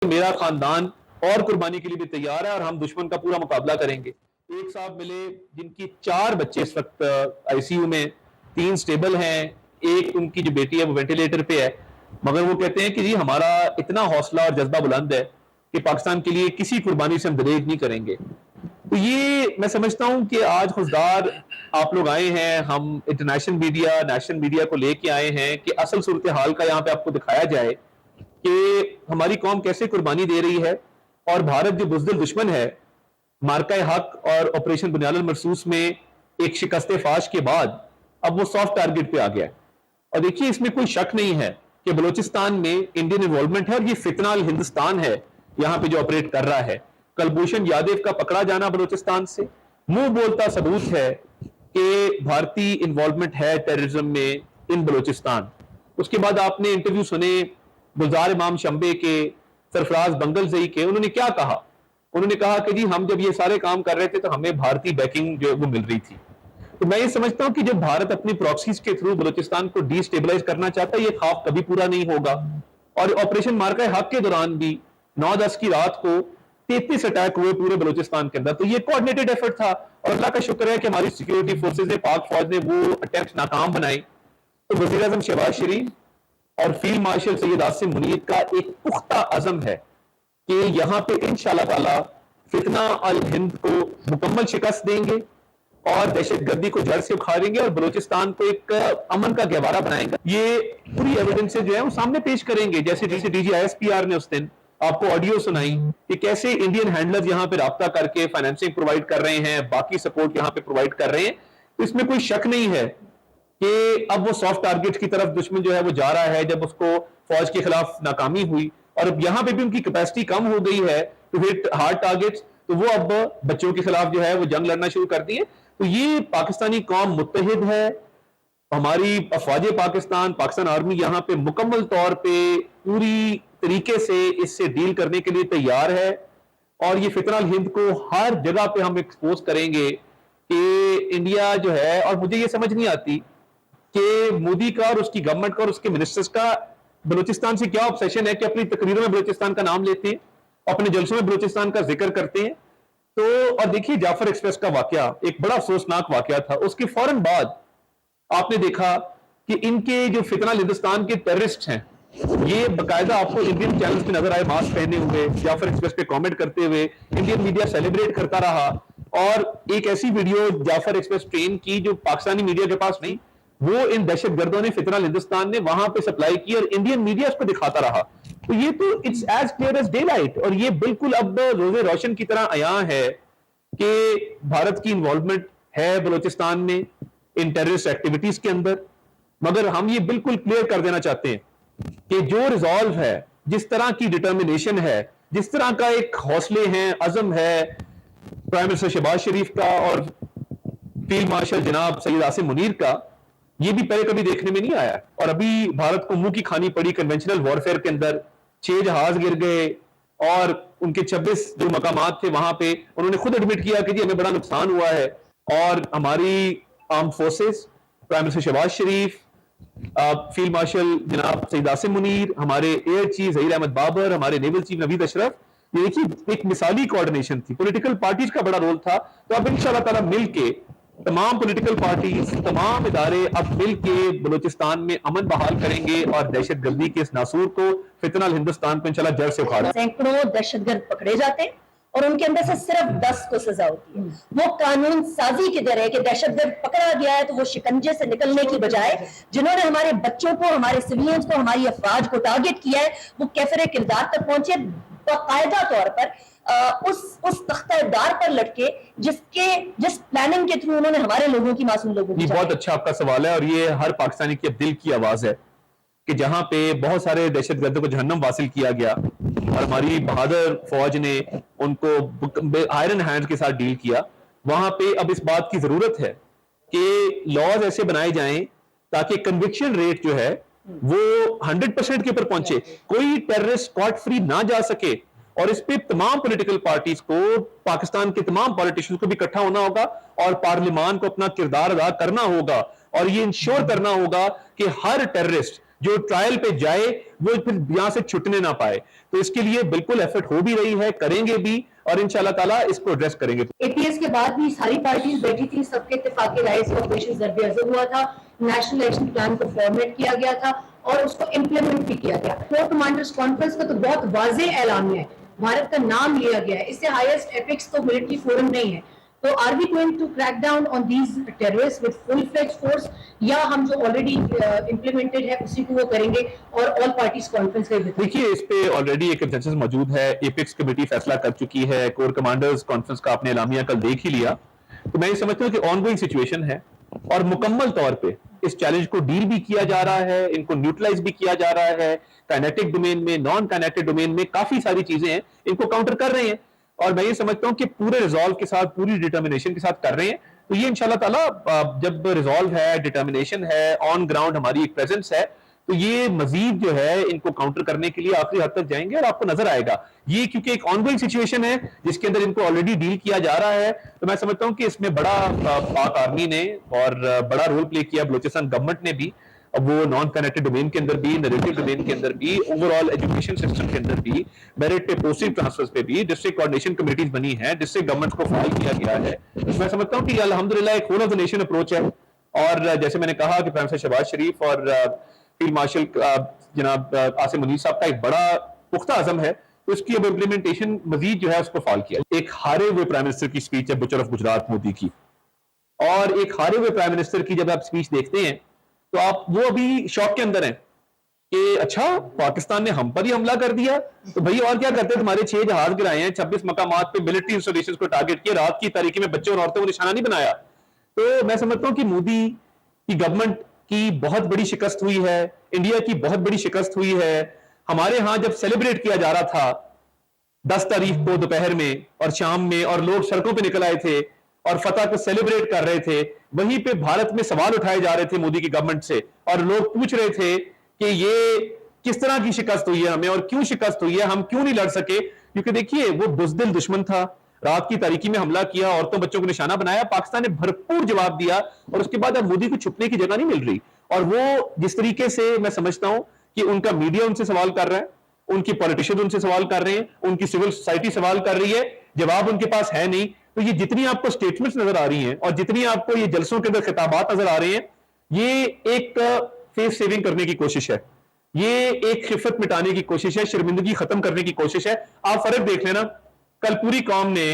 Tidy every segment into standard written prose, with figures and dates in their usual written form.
میرا خاندان اور قربانی کے لیے بھی تیار ہے اور ہم دشمن کا پورا مقابلہ کریں گے. ایک صاحب ملے جن کی 4 بچے اس وقت آئی سی یو میں، 3 سٹیبل ہیں، ایک ان کی جو بیٹی ہے وہ وینٹیلیٹر پہ ہے، مگر وہ کہتے ہیں کہ جی ہمارا اتنا حوصلہ اور جذبہ بلند ہے کہ پاکستان کے لیے کسی قربانی سے ہم دریغ نہیں کریں گے. تو یہ میں سمجھتا ہوں کہ آج خزدار آپ لوگ آئے ہیں، ہم انٹرنیشنل میڈیا، نیشنل میڈیا کو لے کے آئے ہیں کہ اصل صورتحال کا یہاں پہ آپ کو دکھایا جائے کہ ہماری قوم کیسے قربانی دے رہی ہے، اور بھارت جو بزدل دشمن ہے، مارکہ حق اور آپریشن بنیاد المرصوص میں ایک شکست فاش کے بعد اب وہ سافٹ ٹارگٹ پہ آ گیا ہے. اور دیکھیے اس میں کوئی شک نہیں ہے کہ بلوچستان میں انڈین انوالومنٹ ہے، اور یہ فتنہ الہندوستان ہے یہاں پہ جو آپریٹ کر رہا ہے. کلبھوشن یادیو کا پکڑا جانا بلوچستان سے منہ بولتا ثبوت ہے کہ بھارتی انوالومنٹ ہے ٹیررزم میں ان بلوچستان. اس کے بعد آپ نے انٹرویو سنے گلزار امام شمبے کے، سرفراز بنگل زئی کے. انہوں نے کیا کہا؟ انہوں نے کہا کہ جی ہم جب یہ سارے کام کر رہے تھے تو ہمیں بھارتی بیکنگ جو وہ مل رہی تھی. تو میں یہ سمجھتا ہوں کہ جب بھارت اپنی پراکسیز کے تھرو بلوچستان کو ڈی سٹیبلائز کرنا چاہتا ہے، یہ خواب کبھی پورا نہیں ہوگا. اور آپریشن مارکہ حق کے دوران بھی 9/10 کی رات کو 33 اٹیک ہوئے پورے بلوچستان کے اندر. تو یہ کوآرڈینیٹڈ ایفرٹ تھا، اور اللہ کا شکر ہے کہ ہماری سیکیورٹی فورسز نے، پاک فوج نے وہ اٹیمپٹ ناکام بنائے. تو وزیر اعظم شہباز شریف اور فیلڈ مارشل سید عاصم منیر کا ایک پختہ عزم ہے کہ یہاں پہ انشاءاللہ تعالی فتنہ الہند کو مکمل شکست دیں گے اور دہشت گردی کو جڑ سے اکھاڑیں گے اور بلوچستان کو ایک امن کا گہوارہ بنائیں گے. یہ پوری ایویڈنس جو ہے وہ سامنے پیش کریں گے، جیسے D G I S P R نے اس دن آپ کو آڈیو سنائی کہ کیسے انڈین ہینڈلرز یہاں پہ رابطہ کر کے فائنینسنگ پرووائڈ کر رہے ہیں، باقی سپورٹ یہاں پہ پرووائڈ کر رہے ہیں. تو اس میں کوئی شک نہیں ہے کہ اب وہ سافٹ ٹارگٹ کی طرف دشمن جو ہے وہ جا رہا ہے. جب اس کو فوج کے خلاف ناکامی ہوئی اور اب یہاں پہ بھی ان کی کیپیسٹی کم ہو گئی ہے ٹو ہٹ ہارڈ ٹارگٹس، تو وہ اب بچوں کے خلاف جو ہے وہ جنگ لڑنا شروع کر دی ہے. تو یہ پاکستانی قوم متحد ہے، ہماری افواج پاکستان آرمی یہاں پہ مکمل طور پہ پوری طریقے سے اس سے ڈیل کرنے کے لیے تیار ہے. اور یہ فتنہ الہند کو ہر جگہ پہ ہم ایکسپوز کریں گے کہ انڈیا جو ہے، اور مجھے یہ سمجھ نہیں آتی کہ مودی کا اور اس کی گورنمنٹ کا اور اس کے منسٹرز کا بلوچستان سے کیا obsession ہے کہ اپنی تقریروں میں بلوچستان کا نام لیتے ہیں، اپنے جلسوں میں بلوچستان کا ذکر کرتے ہیں. تو اور دیکھیے جعفر ایکسپریس کا واقعہ ایک بڑا افسوسناک واقعہ تھا. اس کے فوراً بعد آپ نے دیکھا کہ ان کے جو فتنہ ہندوستان کے ٹیررسٹ ہیں، یہ باقاعدہ آپ کو انڈین چینلز پہ نظر آئے ماسک پہنے ہوئے، جعفر ایکسپریس پہ کامنٹ کرتے ہوئے. انڈین میڈیا سیلیبریٹ کرتا رہا، اور ایک ایسی ویڈیو جعفر ایکسپریس ٹرین کی جو پاکستانی میڈیا کے پاس نہیں، وہ ان دہشت گردوں نے فتنہ ہندوستان نے وہاں پہ سپلائی کی اور انڈین میڈیا اس کو دکھاتا رہا. تو یہ تو it's as clear as daylight, اور یہ بالکل اب روز روشن کی طرح عیاں ہے کہ بھارت کی انوالومنٹ ہے بلوچستان میں ان ٹیررسٹ ایکٹیویٹیز کے اندر. مگر ہم یہ بالکل کلیئر کر دینا چاہتے ہیں کہ جو ریزالو ہے، جس طرح کی ڈٹرمنیشن ہے، جس طرح کا ایک حوصلے ہیں، عزم ہے پرائم منسٹر شہباز شریف کا اور فیلڈ مارشل جناب سید عاصم منیر کا، یہ بھی پہلے کبھی دیکھنے میں نہیں آیا. اور ابھی بھارت کو منہ کی کھانی پڑی کنونشنل وارفیئر کے اندر. 6 جہاز گر گئے اور ان کے 26 جو مقامات تھے وہاں پہ انہوں نے خود ایڈمٹ کیا کہ جی ہمیں بڑا نقصان ہوا ہے. اور ہماری arm forces, prime minister Shahbaz شریف، فیلڈ مارشل جناب سید عاصم منیر، ہمارے ایئر چیف ظہیر احمد بابر، ہمارے نیول چیف نوید اشرف، یہ دیکھیے ایک مثالی کوآرڈینیشن تھی. پولیٹیکل پارٹیز کا بڑا رول تھا. تو اب انشاءاللہ تعالی مل کے تمام پولیٹیکل پارٹیز، تمام ادارے اب مل کے بلوچستان میں امن بحال کریں گے اور دہشت گردی کے اس ناسور کو، فتنہ الہندوستان کو انشاءاللہ جڑ سے اکھاڑیں گے. سینکڑوں دہشت گرد پکڑے جاتے ہیں اور ان کے اندر سے صرف 10 کو سزا ہوتی ہے. وہ قانون سازی کی طرح ہے کہ دہشت گرد پکڑا گیا ہے تو وہ شکنجے سے نکلنے کی بجائے جنہوں نے ہمارے بچوں کو، ہمارے سویلینز کو، ہماری افواج کو ٹارگٹ کیا ہے، وہ کیفر کردار تک پہنچے، باقاعدہ طور پر اس تختہ دار پر لٹکے جس پلاننگ کے تھرو انہوں نے ہمارے لوگوں کی، معصوم لوگوں کی. یہ بہت اچھا آپ کا سوال ہے، اور یہ ہر پاکستانی کی اب دل کی آواز ہے کہ جہاں پہ بہت سارے دہشت گردوں کو جہنم واصل کیا گیا اور ہماری بہادر فوج نے ان کو آئرن ہینڈ کے ساتھ ڈیل کیا، وہاں پہ اب اس بات کی ضرورت ہے کہ لاز ایسے بنائے جائیں تاکہ کنوکشن ریٹ جو ہے وہ 100% کے اوپر پہنچے، کوئی ٹیررسٹ اسپاٹ فری نہ جا سکے. اور اس پہ تمام پولیٹیکل پارٹیز کو، پاکستان کے تمام پولیٹیشنز کو بھی اکٹھا ہونا ہوگا اور پارلیمان کو اپنا کردار ادا کرنا ہوگا، اور یہ انشور کرنا ہوگا کہ ہر ٹیررسٹ جو ٹرائل پہ جائے وہ پھر یہاں سے چھٹنے نہ پائے. تو اس کے لیے بالکل ایفرٹ ہو بھی رہی ہے, کریں گے بھی, اور انشاءاللہ تعالیٰ اس کو ایڈریس کریں گے. اے پی ایس کے بعد بھی ساری پارٹیز بیٹھی تھی, سب کے اتفاق رائے سے آپریشن ضرب عضب ہوا تھا, نیشنل ایکشن پلان کو فارمیٹ کیا گیا تھا اور اس کو امپلیمنٹ بھی کیا گیا. کور کمانڈرز کانفرنس کا تو بہت واضح اعلان ہے, بھارت کا نام لیا گیا ہے, اس سے ہائیسٹ ایپکس تو ملٹری فورم نہیں ہے. تو are we going to crack down on these terrorist with full fledge force, یا ہم جو آلریڈی امپلیمنٹڈ ہے اسی کو وہ کریں گے اور آل پارٹیز کانفرنس کا؟ دیکھیے اس پہ آلریڈی ایک کنسنسس موجود ہے, ایپکس کمیٹی فیصلہ کر چکی ہے, کور کمانڈرز کانفرنس کا اپنے اعلامیہ کل دیکھ ہی لیا. تو میں یہ سمجھتا ہوں کہ آن گوئنگ سچویشن ہے اور مکمل طور پہ اس چیلنج کو ڈیل بھی کیا جا رہا ہے, ان کو نیوٹرلائز بھی کیا جا رہا ہے. کائنیٹک ڈومین میں, نان کائنیٹک ڈومین میں کافی ساری چیزیں ہیں, ان کو کاؤنٹر کر رہے ہیں, اور میں یہ سمجھتا ہوں کہ پورے ریزالو کے ساتھ, پوری ڈیٹرمنیشن کے ساتھ کر رہے ہیں. تو یہ انشاءاللہ تعالیٰ جب ریزالو ہے, ڈیٹرمنیشن ہے, آن گراؤنڈ ہماری ایک پریزنس ہے, تو یہ مزید جو ہے ان کو کاؤنٹر کرنے کے لیے آخری حد تک جائیں گے, اور آپ کو نظر آئے گا یہ کیونکہ ایک آن گوئنگ سچویشن ہے جس کے اندر ان کو آلریڈی ڈیل کیا جا رہا ہے. تو میں سمجھتا ہوں کہ اس میں بڑا پاک آرمی نے اور بڑا رول پلے کیا بلوچستان گورنمنٹ نے بھی, وہ نان کنیکٹڈ ڈومین کے اندر بھی, نیریٹو ڈومین کے اندر بھی, اوور آل ایجوکیشن سسٹم کے اندر بھی, میرٹ پہ پوسٹنگ ٹرانسفرز پہ بھی ڈسٹرکٹ کوآرڈینیشن کمیٹیز بنی ہیں, ڈسٹرکٹ گورنمنٹ کو فائل کیا گیا ہے. میں سمجھتا ہوں کہ یہ الحمدللہ ایک whole of the nation approach ہے, اور جیسے میں نے کہا کہ پرائم منسٹر شہباز شریف اور فیلڈ مارشل جناب عاصم منیر صاحب کا ایک بڑا پختہ عزم ہے, تو اس کی اب امپلیمنٹیشن مزید جو ہے اس کو فعال کیا. ایک ہارے ہوئے پرائم منسٹر کی سپیچ ہے بچر آف گجرات مودی کی, اور ایک ہارے ہوئے پرائم منسٹر کی جب آپ سپیچ دیکھتے ہیں تو آپ وہ ابھی شوق کے اندر ہیں کہ اچھا پاکستان نے ہم پر ہی حملہ کر دیا, تو بھائی اور کیا کرتے ہیں, تمہارے 6 جہاز گرائے ہیں, 26 مقامات پہ ملٹری انسٹالیشنز کو ٹارگٹ کیا, رات کی تاریکی میں بچوں اور عورتوں کو نشانہ نہیں بنایا. تو میں سمجھتا ہوں کہ مودی کی گورنمنٹ کی بہت بڑی شکست ہوئی ہے, انڈیا کی بہت بڑی شکست ہوئی ہے. ہمارے ہاں جب سیلیبریٹ کیا جا رہا تھا 10 تاریخ کو دوپہر میں اور شام میں, اور لوگ سڑکوں پہ نکل آئے تھے اور فتح کو سیلیبریٹ کر رہے تھے, وہیں پہ بھارت میں سوال اٹھائے جا رہے تھے مودی کی گورنمنٹ سے, اور لوگ پوچھ رہے تھے کہ یہ کس طرح کی شکست ہوئی ہے ہمیں, اور کیوں شکست ہوئی ہے, ہم کیوں نہیں لڑ سکے. کیونکہ دیکھیے وہ بزدل دشمن تھا, رات کی تاریکی میں حملہ کیا, عورتوں بچوں کو نشانہ بنایا, پاکستان نے بھرپور جواب دیا, اور اس کے بعد اب مودی کو چھپنے کی جگہ نہیں مل رہی. اور وہ جس طریقے سے میں سمجھتا ہوں کہ ان کا میڈیا ان سے سوال کر رہا ہے, ان کی پولیٹیشین ان سے سوال کر رہے ہیں, ان کی سول سوسائٹی سوال کر رہی ہے, جواب ان کے پاس ہے نہیں. تو یہ جتنی آپ کو سٹیٹمنٹس نظر آ رہی ہیں اور جتنی آپ کو یہ جلسوں کے اندر خطابات نظر آ رہے ہیں, یہ ایک فیس سیونگ کرنے کی کوشش ہے, یہ ایک خفت مٹانے کی کوشش ہے, شرمندگی ختم کرنے کی کوشش ہے. آپ فرق دیکھ لینا, کل پوری قوم نے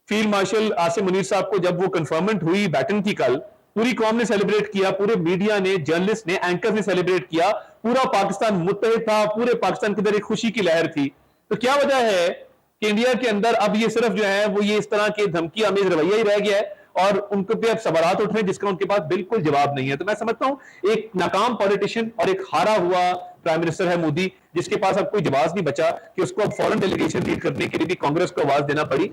فیلڈ مارشل عاصم منیر صاحب کو جب وہ کنفرمنٹ ہوئی بیٹن کی, کل پوری قوم نے سیلیبریٹ کیا, پورے میڈیا نے, جرنلسٹ نے, اینکر نے سیلیبریٹ کیا, پورا پاکستان متحد تھا, پورے پاکستان کے اندر ایک خوشی کی لہر تھی. تو کیا وجہ ہے کہ انڈیا کے اندر اب یہ صرف جو ہے وہ یہ اس طرح کے دھمکی آمیز رویہ ہی رہ گیا ہے, اور ان کو پہ اب سوالات اٹھ رہے ہیں جس کا ان کے پاس بالکل جواب نہیں ہے. تو میں سمجھتا ہوں ایک ناکام پولیٹیشین اور ایک ہارا ہوا پرائم منسٹر ہے مودی, جس کے پاس اب کوئی جواز نہیں بچا کہ اس کو اب فورن ڈیلیگیشن لیڈ کرنے کے لیے بھی کانگریس کو آواز دینا پڑی.